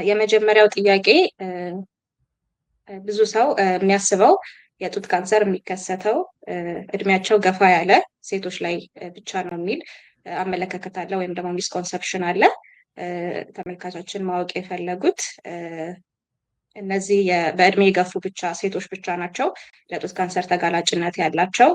የመጀመሪያው ጥያቄ ብዙ ሰው የሚያስበው የጡት ካንሰር የሚከሰተው እድሜያቸው ገፋ ያለ ሴቶች ላይ ብቻ ነው የሚል አመለካከት አለ፣ ወይም ደግሞ ሚስኮንሰፕሽን አለ። ተመልካቾችን ማወቅ የፈለጉት እነዚህ በእድሜ የገፉ ብቻ ሴቶች ብቻ ናቸው ለጡት ካንሰር ተጋላጭነት ያላቸው?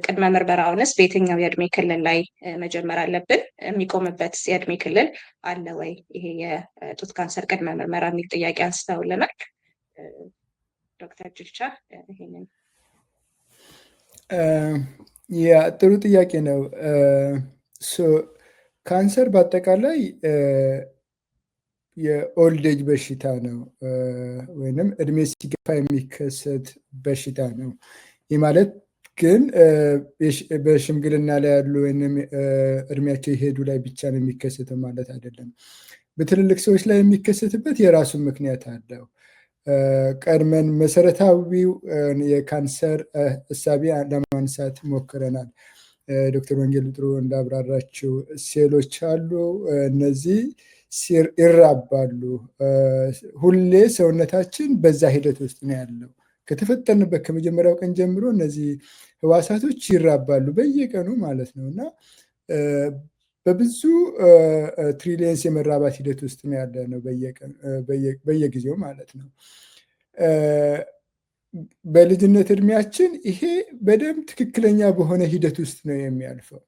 ቅድመ ምርመራውንስ በየትኛው የእድሜ ክልል ላይ መጀመር አለብን? የሚቆምበት የእድሜ ክልል አለ ወይ? ይሄ የጡት ካንሰር ቅድመ ምርመራ የሚል ጥያቄ አንስተውልናል ዶክተር ጅልቻ። ይሄንን ጥሩ ጥያቄ ነው። ካንሰር በአጠቃላይ የኦልድ ኤጅ በሽታ ነው፣ ወይም እድሜ ሲገፋ የሚከሰት በሽታ ነው። ይህ ማለት ግን በሽምግልና ላይ ያሉ ወይም እድሜያቸው የሄዱ ላይ ብቻ ነው የሚከሰተው ማለት አይደለም። በትልልቅ ሰዎች ላይ የሚከሰትበት የራሱ ምክንያት አለው። ቀድመን መሰረታዊው የካንሰር እሳቤ ለማንሳት ሞክረናል። ዶክተር ወንጌል ጥሩ እንዳብራራችው ሴሎች አሉ። እነዚህ ይራባሉ። ሁሌ ሰውነታችን በዛ ሂደት ውስጥ ነው ያለው። ከተፈጠርንበት ከመጀመሪያው ቀን ጀምሮ እነዚህ ህዋሳቶች ይራባሉ በየቀኑ ማለት ነው እና በብዙ ትሪሊየንስ የመራባት ሂደት ውስጥ ነው ያለ ነው በየጊዜው ማለት ነው። በልጅነት እድሜያችን ይሄ በደንብ ትክክለኛ በሆነ ሂደት ውስጥ ነው የሚያልፈው።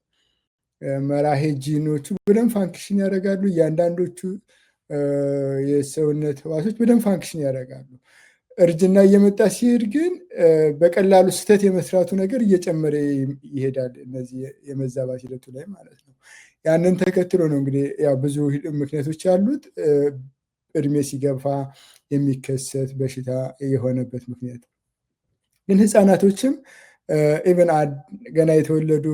መራሄ ጂኖቹ በደንብ ፋንክሽን ያደርጋሉ። እያንዳንዶቹ የሰውነት ህዋሶች በደንብ ፋንክሽን ያደርጋሉ። እርጅና እየመጣ ሲሄድ ግን በቀላሉ ስህተት የመስራቱ ነገር እየጨመረ ይሄዳል፣ እነዚህ የመዛባት ሂደቱ ላይ ማለት ነው። ያንን ተከትሎ ነው እንግዲህ ያው ብዙ ምክንያቶች ያሉት እድሜ ሲገፋ የሚከሰት በሽታ የሆነበት ምክንያት። ግን ህፃናቶችም ኢቨን ገና የተወለዱ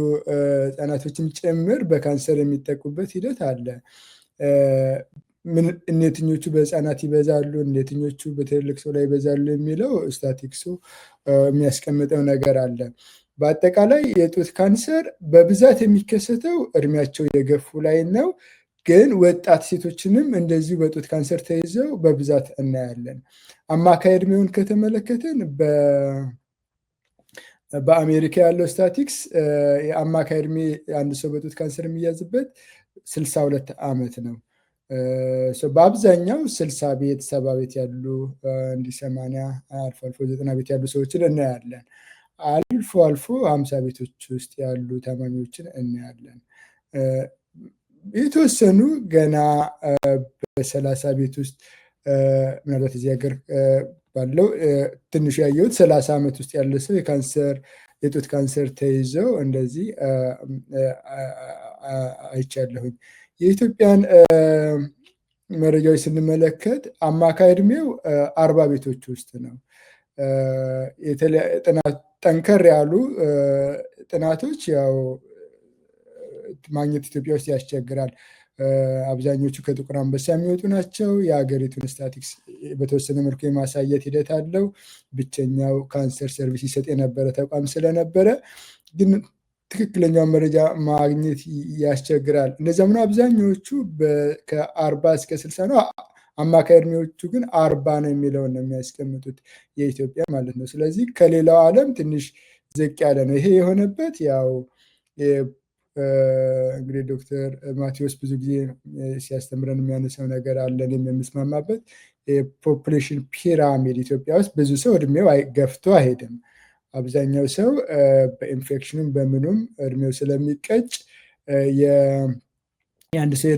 ህፃናቶችም ጭምር በካንሰር የሚጠቁበት ሂደት አለ። እነትኞቹ በህፃናት ይበዛሉ፣ እነትኞቹ በትልልቅ ሰው ላይ ይበዛሉ የሚለው ስታቲክሱ የሚያስቀምጠው ነገር አለ። በአጠቃላይ የጡት ካንሰር በብዛት የሚከሰተው እድሜያቸው የገፉ ላይ ነው። ግን ወጣት ሴቶችንም እንደዚሁ በጡት ካንሰር ተይዘው በብዛት እናያለን። አማካይ እድሜውን ከተመለከትን በአሜሪካ ያለው ስታቲክስ የአማካይ እድሜ አንድ ሰው በጡት ካንሰር የሚያዝበት 62 ዓመት ነው። በአብዛኛው 60 ቤት 70 ቤት ያሉ እንዲህ 80 አልፎ አልፎ 90 ቤት ያሉ ሰዎችን እናያለን። አልፎ አልፎ 50 ቤቶች ውስጥ ያሉ ታማሚዎችን እናያለን። የተወሰኑ ገና በ30 ቤት ውስጥ ምናልባት እዚህ ሀገር ባለው ትንሹ ያየሁት 30 ዓመት ውስጥ ያለ ሰው የጡት ካንሰር ተይዘው እንደዚህ አይቻለሁኝ። የኢትዮጵያን መረጃዎች ስንመለከት አማካይ እድሜው 40 ቤቶች ውስጥ ነው። ጠንከር ያሉ ጥናቶች ያው ማግኘት ኢትዮጵያ ውስጥ ያስቸግራል። አብዛኞቹ ከጥቁር አንበሳ የሚወጡ ናቸው። የሀገሪቱን ስታቲክስ በተወሰነ መልኩ የማሳየት ሂደት አለው። ብቸኛው ካንሰር ሰርቪስ ይሰጥ የነበረ ተቋም ስለነበረ ግን ትክክለኛውን መረጃ ማግኘት ያስቸግራል። እነዚያም ነው አብዛኞቹ ከ40 እስከ 60 ነው። አማካይ እድሜዎቹ ግን 40 ነው የሚለውን ነው የሚያስቀምጡት የኢትዮጵያ ማለት ነው። ስለዚህ ከሌላው ዓለም ትንሽ ዝቅ ያለ ነው። ይሄ የሆነበት ያው እንግዲህ ዶክተር ማቴዎስ ብዙ ጊዜ ሲያስተምረን የሚያነሳው ነገር አለን የምንስማማበት የፖፑሌሽን ፒራሚድ ኢትዮጵያ ውስጥ ብዙ ሰው እድሜው ገፍቶ አይሄድም። አብዛኛው ሰው በኢንፌክሽኑም በምኑም እድሜው ስለሚቀጭ የአንድ ሰው